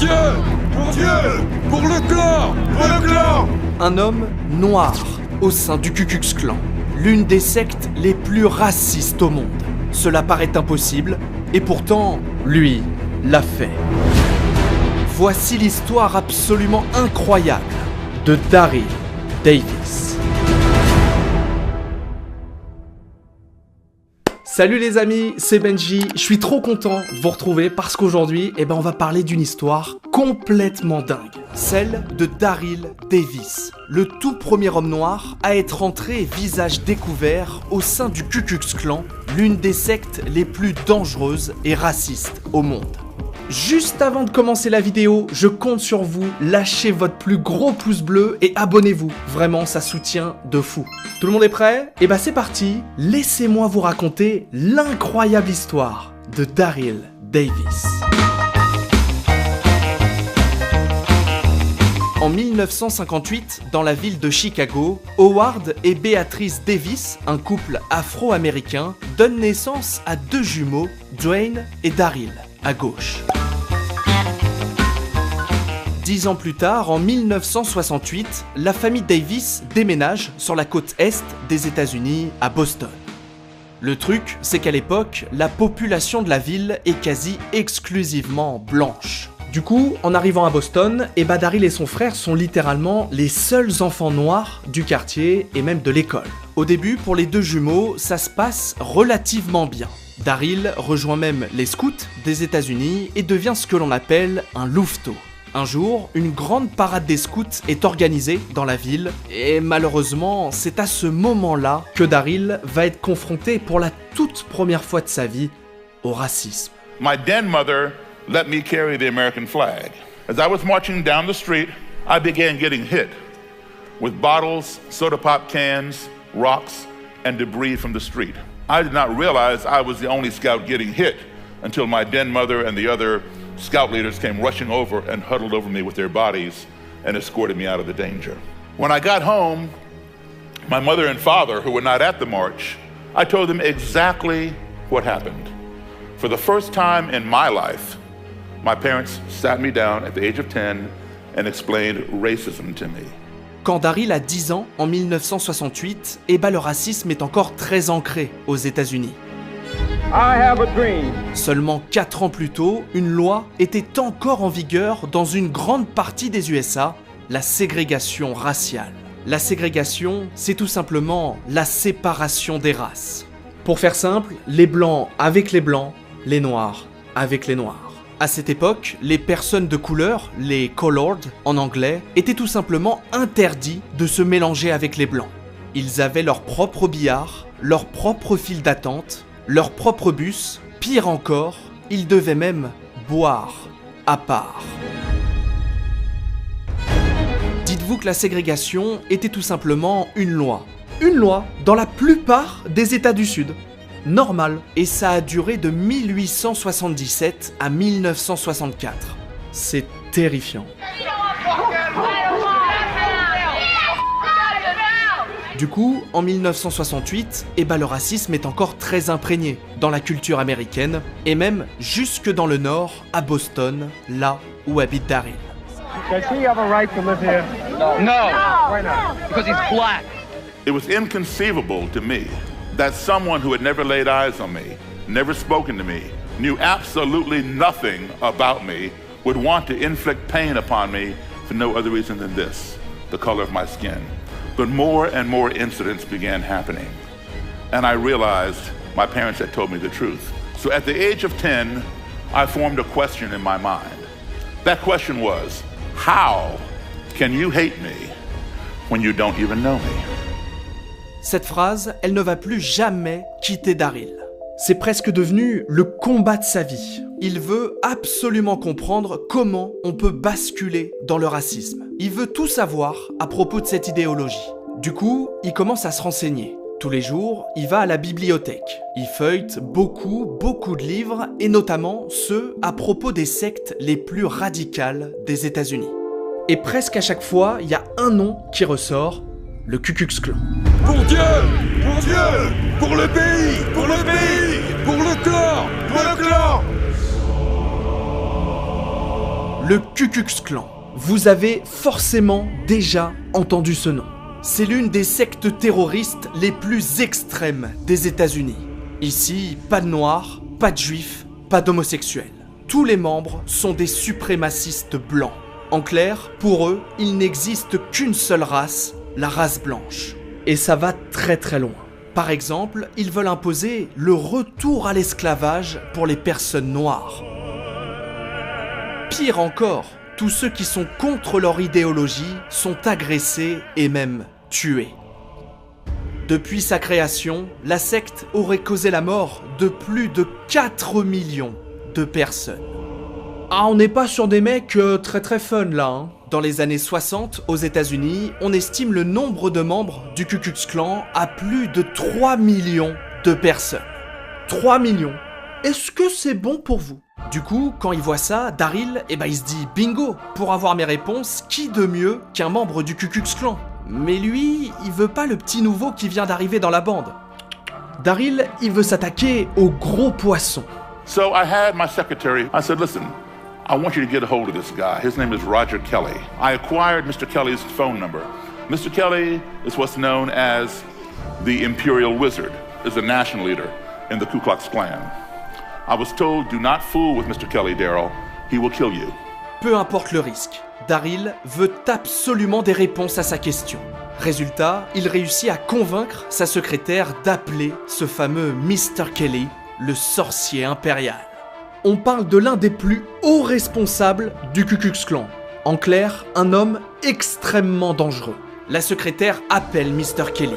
Dieu! Pour Dieu! Pour le clan! Pour le clan! Un homme noir au sein du Ku Klux Klan, l'une des sectes les plus racistes au monde. Cela paraît impossible, et pourtant, lui l'a fait. Voici l'histoire absolument incroyable de Daryl Davis. Salut les amis, c'est Benji, je suis trop content de vous retrouver parce qu'aujourd'hui, on va parler d'une histoire complètement dingue. Celle de Daryl Davis, le tout premier homme noir à être entré visage découvert au sein du Ku Klux Klan, l'une des sectes les plus dangereuses et racistes au monde. Juste avant de commencer la vidéo, je compte sur vous, lâchez votre plus gros pouce bleu et abonnez-vous. Vraiment, ça soutient de fou. Tout le monde est prêt ? C'est parti, laissez-moi vous raconter l'incroyable histoire de Daryl Davis. En 1958, dans la ville de Chicago, Howard et Beatrice Davis, un couple afro-américain, donnent naissance à deux jumeaux, Dwayne et Daryl, à gauche. 10 ans plus tard, en 1968, la famille Davis déménage sur la côte est des États-Unis, à Boston. Le truc, c'est qu'à l'époque, la population de la ville est quasi exclusivement blanche. Du coup, en arrivant à Boston, Daryl et son frère sont littéralement les seuls enfants noirs du quartier et même de l'école. Au début, pour les deux jumeaux, ça se passe relativement bien. Daryl rejoint même les scouts des États-Unis et devient ce que l'on appelle un louveteau. Un jour, une grande parade des scouts est organisée dans la ville et malheureusement, c'est à ce moment-là que Daryl va être confronté pour la toute première fois de sa vie au racisme. My den mother let me carry the American flag. As I was marching down the street, I began getting hit with bottles, soda pop cans, rocks, and debris from the street. I did not realize I was the only scout getting hit until my den mother and the other scout leaders came rushing over and huddled over me with their bodies and escorted me out of the danger. When I got home, my mother and father, who were not at the march, I told them exactly what happened. For the first time in my life, my parents sat me down at the age of 10 and explained racism to me. Quand Daryl a 10 ans, en 1968, le racisme est encore très ancré aux États-Unis. Seulement 4 ans plus tôt, une loi était encore en vigueur dans une grande partie des USA, la ségrégation raciale. La ségrégation, c'est tout simplement la séparation des races. Pour faire simple, les blancs avec les blancs, les noirs avec les noirs. À cette époque, les personnes de couleur, les colored en anglais, étaient tout simplement interdits de se mélanger avec les blancs. Ils avaient leur propre billard, leur propre file d'attente, leur propre bus, pire encore, ils devaient même boire à part. Dites-vous que la ségrégation était tout simplement une loi. Une loi dans la plupart des États du Sud. Normal. Et ça a duré de 1877 à 1964. C'est terrifiant. Du coup, en 1968, le racisme est encore très imprégné dans la culture américaine et même jusque dans le nord, à Boston, là où habite Daryl. Does he have a right to live here? No. Why not? Because he's black. It was inconceivable to me that someone who had never laid eyes on me, never spoken to me, knew absolutely nothing about me, would want to inflict pain upon me for no other reason than this, the color of my skin. But more and more incidents began happening. And I realized my parents had told me the truth. So at the age of 10, I formed a question in my mind. That question was, how can you hate me when you don't even know me? Cette phrase, elle ne va plus jamais quitter Daryl. C'est presque devenu le combat de sa vie. Il veut absolument comprendre comment on peut basculer dans le racisme. Il veut tout savoir à propos de cette idéologie. Du coup, il commence à se renseigner. Tous les jours, il va à la bibliothèque. Il feuillete beaucoup de livres, et notamment ceux à propos des sectes les plus radicales des États-Unis. Et presque à chaque fois, il y a un nom qui ressort, le Ku Klux Klan. Pour Dieu! Pour Dieu! Pour le pays! Pour le pays! Pour le clan! Pour le clan! Le Ku Klux Klan. Vous avez forcément déjà entendu ce nom. C'est l'une des sectes terroristes les plus extrêmes des États-Unis. Ici, pas de noirs, pas de juifs, pas d'homosexuels. Tous les membres sont des suprémacistes blancs. En clair, pour eux, il n'existe qu'une seule race, la race blanche. Et ça va très très loin. Par exemple, ils veulent imposer le retour à l'esclavage pour les personnes noires. Pire encore, tous ceux qui sont contre leur idéologie sont agressés et même tués. Depuis sa création, la secte aurait causé la mort de plus de 4 millions de personnes. Ah, on n'est pas sur des mecs très fun là, hein. Dans les années 60, aux États-Unis, on estime le nombre de membres du Ku Klux Klan à plus de 3 millions de personnes. 3 millions. Est-ce que c'est bon pour vous? Du coup, quand il voit ça, Daryl, il se dit bingo, pour avoir mes réponses, qui de mieux qu'un membre du Ku Klux Klan? Mais lui, il veut pas le petit nouveau qui vient d'arriver dans la bande. Daryl, il veut s'attaquer au gros poisson. So I had my secretary, I said, listen, I want you to get a hold of this guy. His name is Roger Kelly. I acquired Mr. Kelly's phone number. Mr. Kelly is what's known as the Imperial Wizard, is a national leader in the Ku Klux Klan. I was told, do not fool with Mr. Kelly, Daryl. He will kill you. Peu importe le risque, Daryl veut absolument des réponses à sa question. Résultat, il réussit à convaincre sa secrétaire d'appeler ce fameux Mr. Kelly, le sorcier impérial. On parle de l'un des plus hauts responsables du Ku Klux Klan. En clair, un homme extrêmement dangereux. La secrétaire appelle Mr. Kelly.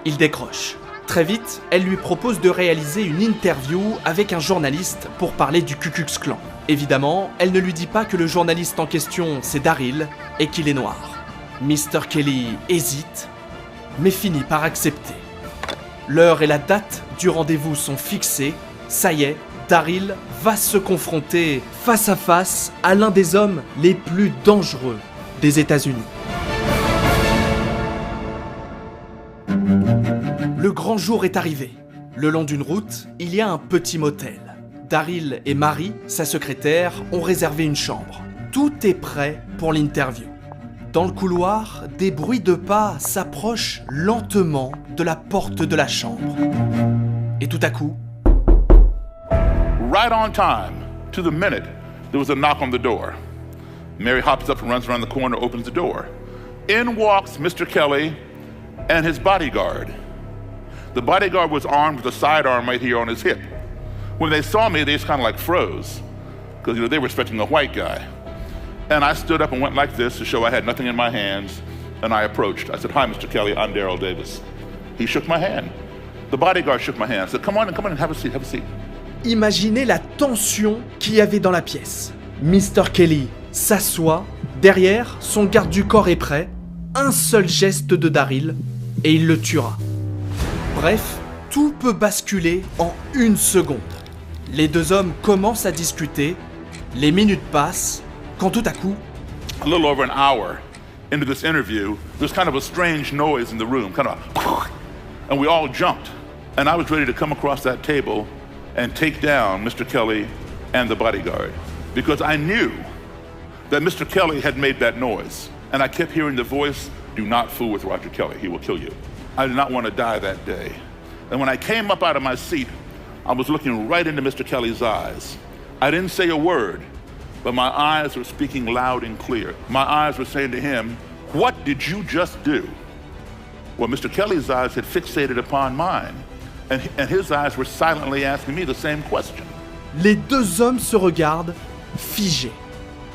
Il décroche. Très vite, elle lui propose de réaliser une interview avec un journaliste pour parler du Ku Klux Klan. Évidemment, elle ne lui dit pas que le journaliste en question, c'est Daryl, et qu'il est noir. Mr. Kelly hésite, mais finit par accepter. L'heure et la date du rendez-vous sont fixées. Ça y est, Daryl va se confronter face à face à l'un des hommes les plus dangereux des États-Unis. Le grand jour est arrivé. Le long d'une route, il y a un petit motel. Daryl et Mary, sa secrétaire, ont réservé une chambre. Tout est prêt pour l'interview. Dans le couloir, des bruits de pas s'approchent lentement de la porte de la chambre. Et tout à coup, Right on time, to the minute, there was a knock on the door. Mary hops up and runs around the corner, opens the door. In walks Mr. Kelly and his bodyguard. The bodyguard was armed with a sidearm right here on his hip. When they saw me, they just kind of like froze, because they were expecting a white guy. And I stood up and went like this to show I had nothing in my hands, and I approached. I said, "Hi, Mr. Kelly, I'm Daryl Davis." He shook my hand. The bodyguard shook my hand. I said, come on in, have a seat, have a seat. Imaginez la tension qu'il y avait dans la pièce. Mr. Kelly s'assoit, derrière, son garde du corps est prêt, un seul geste de Daryl, et il le tuera. Bref, tout peut basculer en une seconde. Les deux hommes commencent à discuter, les minutes passent, quand tout à coup... A little over an hour into this interview, there's kind of a strange noise in the room, kind of a... And we all jumped. And I was ready to come across that table and take down Mr. Kelly and the bodyguard. Because I knew that Mr. Kelly had made that noise. And I kept hearing the voice, do not fool with Roger Kelly, he will kill you. I did not want to die that day. And when I came up out of my seat, I was looking right into Mr. Kelly's eyes. I didn't say a word, but my eyes were speaking loud and clear. My eyes were saying to him, what did you just do? Well, Mr. Kelly's eyes had fixated upon mine, and his eyes were silently asking me the same question. Les deux hommes se regardent, figés.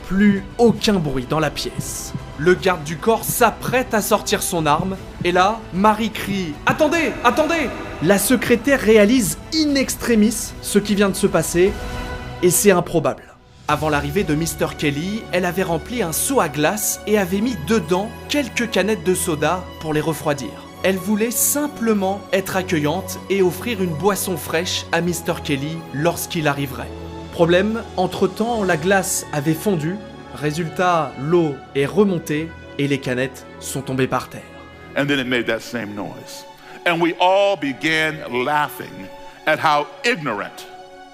Plus aucun bruit dans la pièce. Le garde du corps s'apprête à sortir son arme, et là, Mary crie « Attendez, attendez !» La secrétaire réalise in extremis ce qui vient de se passer, et c'est improbable. Avant l'arrivée de Mr. Kelly, elle avait rempli un seau à glace et avait mis dedans quelques canettes de soda pour les refroidir. Elle voulait simplement être accueillante et offrir une boisson fraîche à Mr. Kelly lorsqu'il arriverait. Problème, entre-temps, la glace avait fondu, résultat, l'eau est remontée et les canettes sont tombées par terre. And then it made that same noise. And we all began laughing at how ignorant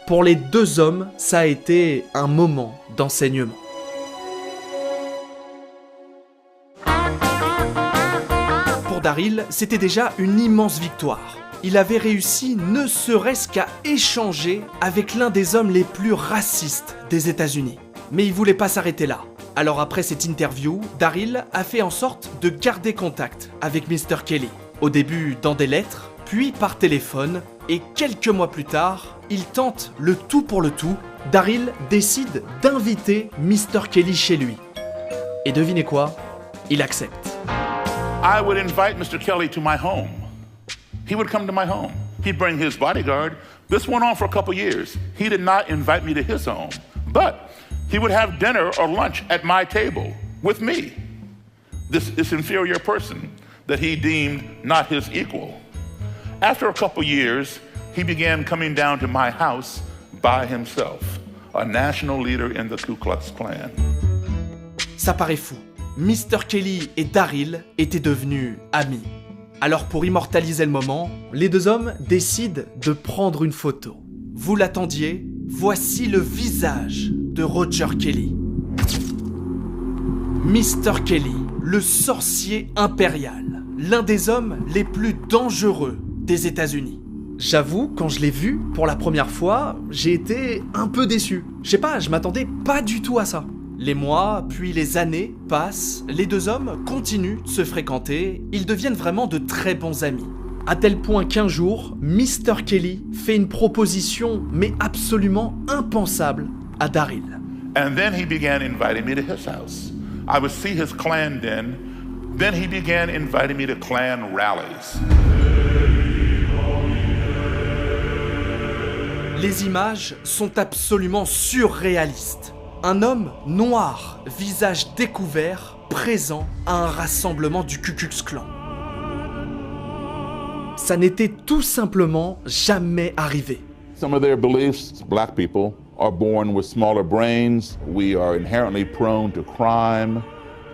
Pour les deux hommes, ça a été un moment d'enseignement. Pour Daryl, c'était déjà une immense victoire. Il avait réussi ne serait-ce qu'à échanger avec l'un des hommes les plus racistes des États-Unis. Mais il voulait pas s'arrêter là. Alors après cette interview, Daryl a fait en sorte de garder contact avec Mr. Kelly. Au début dans des lettres, puis par téléphone, et quelques mois plus tard, il tente le tout pour le tout. Daryl décide d'inviter Mr. Kelly chez lui. Et devinez quoi? Il accepte. I would invite Mr. Kelly to my home. He would come to my home. He'd bring his bodyguard. This went on for a couple years. He did not invite me to his home, but he would have dinner or lunch at my table with me, this inferior person that he deemed not his equal. After a couple years, he began coming down to my house by himself, a national leader in the Ku Klux Klan. Ça paraît fou. Mr. Kelly et Daryl étaient devenus amis. Alors pour immortaliser le moment, les deux hommes décident de prendre une photo. Vous l'attendiez? Voici le visage de Roger Kelly. Mr. Kelly, le sorcier impérial, l'un des hommes les plus dangereux des États-Unis. J'avoue, quand je l'ai vu pour la première fois, j'ai été un peu déçu. Je sais pas, je m'attendais pas du tout à ça. Les mois, puis les années passent, les deux hommes continuent de se fréquenter, ils deviennent vraiment de très bons amis. À tel point qu'un jour, Mr. Kelly fait une proposition, mais absolument impensable, à Daryl. And then he began inviting me to his house. I would see his Klan den. Then he began inviting me to Klan rallies. Les images sont absolument surréalistes. Un homme noir, visage découvert, présent à un rassemblement du Ku Klux Klan. Ça n'était tout simplement jamais arrivé. Some of their beliefs, black people, are born with smaller brains. We are inherently prone to crime,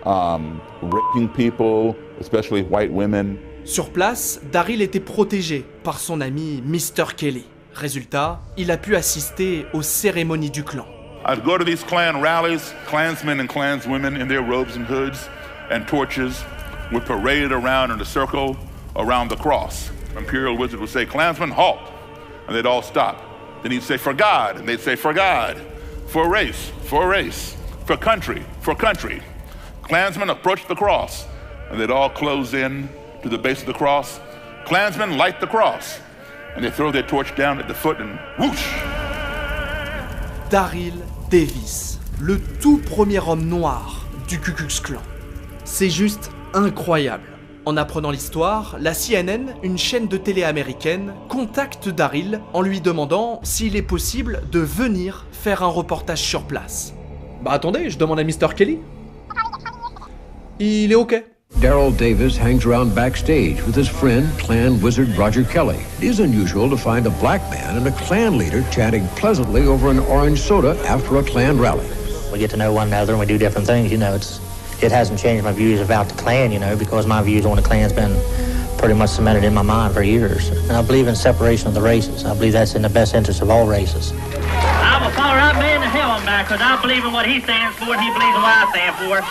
raping people, especially white women. Sur place, Daryl était protégé par son ami Mr. Kelly. Résultat, il a pu assister aux cérémonies du clan. I'd go to these Klan rallies. Klansmen and Klanswomen in their robes and hoods and torches would parade around in a circle around the cross. Imperial Wizard would say, "Klansmen, halt!" And they'd all stop. Then he'd say, "For God," and they'd say, "For God." "For race, for race. For country, for country." Klansmen approach the cross, and they'd all close in to the base of the cross. Klansmen light the cross, and they throw their torch down at the foot and whoosh! Daryl Davis, le tout premier homme noir du Ku Klux Klan. C'est juste incroyable. En apprenant l'histoire, la CNN, une chaîne de télé américaine, contacte Daryl en lui demandant s'il est possible de venir faire un reportage sur place. Bah attendez, je demande à Mr. Kelly. Il est OK. Daryl Davis hangs around backstage with his friend, Klan wizard Roger Kelly. It is unusual to find a black man and a Klan leader chatting pleasantly over an orange soda after a Klan rally. We get to know one another and we do different things, you know. It hasn't changed my views about the Klan, you know, because my views on the Klan's been pretty much cemented in my mind for years. And I believe in separation of the races. I believe that's in the best interest of all races. I will follow right man to hell on back, because I believe in what he stands for and he believes in what I stand for.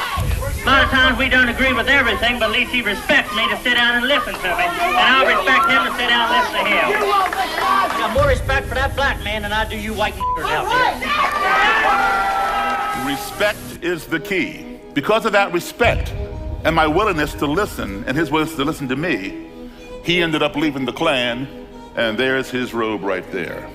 A lot of times we don't agree with everything, but at least he respects me to sit down and listen to me. And I respect him to sit down and listen to him. I got more respect for that black man than I do you white niggers out there. Respect is the key. Because of that respect and my willingness to listen and his willingness to listen to me, he ended up leaving the Klan, and there's his robe right there.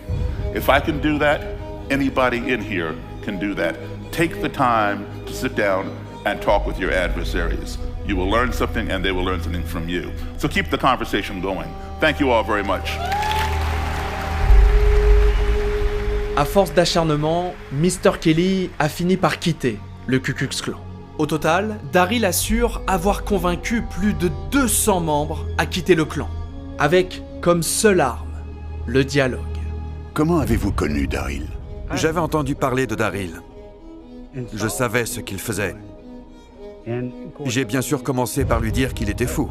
If I can do that, anybody in here can do that. Take the time to sit down and talk with your adversaries. You will learn something and they will learn something from you. So keep the conversation going. Thank you all very much. À force d'acharnement, Mr. Kelly a fini par quitter le Ku Klux Klan. Au total, Daryl assure avoir convaincu plus de 200 membres à quitter le clan, avec comme seule arme le dialogue. Comment avez-vous connu Daryl? J'avais entendu parler de Daryl. Je savais ce qu'il faisait. J'ai bien sûr commencé par lui dire qu'il était fou.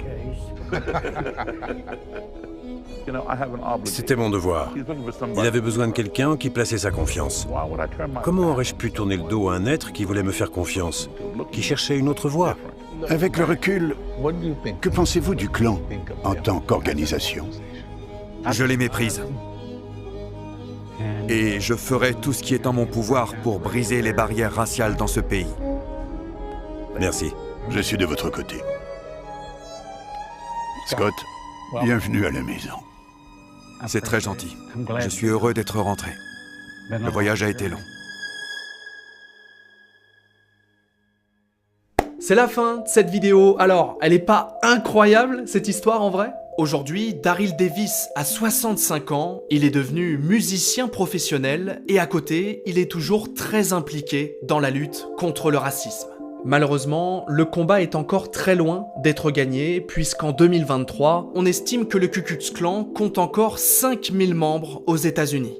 C'était mon devoir. Il avait besoin de quelqu'un qui plaçait sa confiance. Comment aurais-je pu tourner le dos à un être qui voulait me faire confiance, qui cherchait une autre voie? Avec le recul, que pensez-vous du clan en tant qu'organisation? Je les méprise. Et je ferai tout ce qui est en mon pouvoir pour briser les barrières raciales dans ce pays. Merci. Je suis de votre côté. Scott, bienvenue à la maison. C'est très gentil. Je suis heureux d'être rentré. Le voyage a été long. C'est la fin de cette vidéo. Alors, elle est pas incroyable cette histoire en vrai? Aujourd'hui, Daryl Davis a 65 ans, il est devenu musicien professionnel et à côté, il est toujours très impliqué dans la lutte contre le racisme. Malheureusement, le combat est encore très loin d'être gagné puisqu'en 2023, on estime que le Ku Klux Klan compte encore 5000 membres aux États-Unis.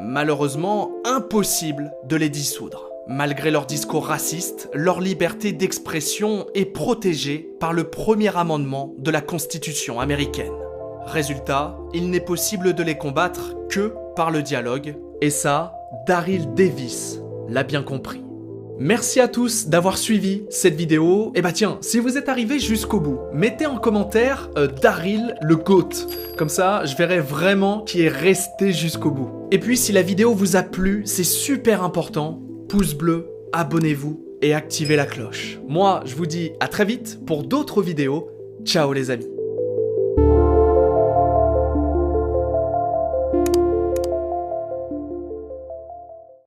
Malheureusement, impossible de les dissoudre. Malgré leur discours raciste, leur liberté d'expression est protégée par le premier amendement de la Constitution américaine. Résultat, il n'est possible de les combattre que par le dialogue, et ça, Daryl Davis l'a bien compris. Merci à tous d'avoir suivi cette vidéo. Et bah tiens, si vous êtes arrivé jusqu'au bout, mettez en commentaire Daryl le GOAT. Comme ça, je verrai vraiment qui est resté jusqu'au bout. Et puis, si la vidéo vous a plu, c'est super important. Pouce bleu, abonnez-vous et activez la cloche. Moi, je vous dis à très vite pour d'autres vidéos. Ciao les amis.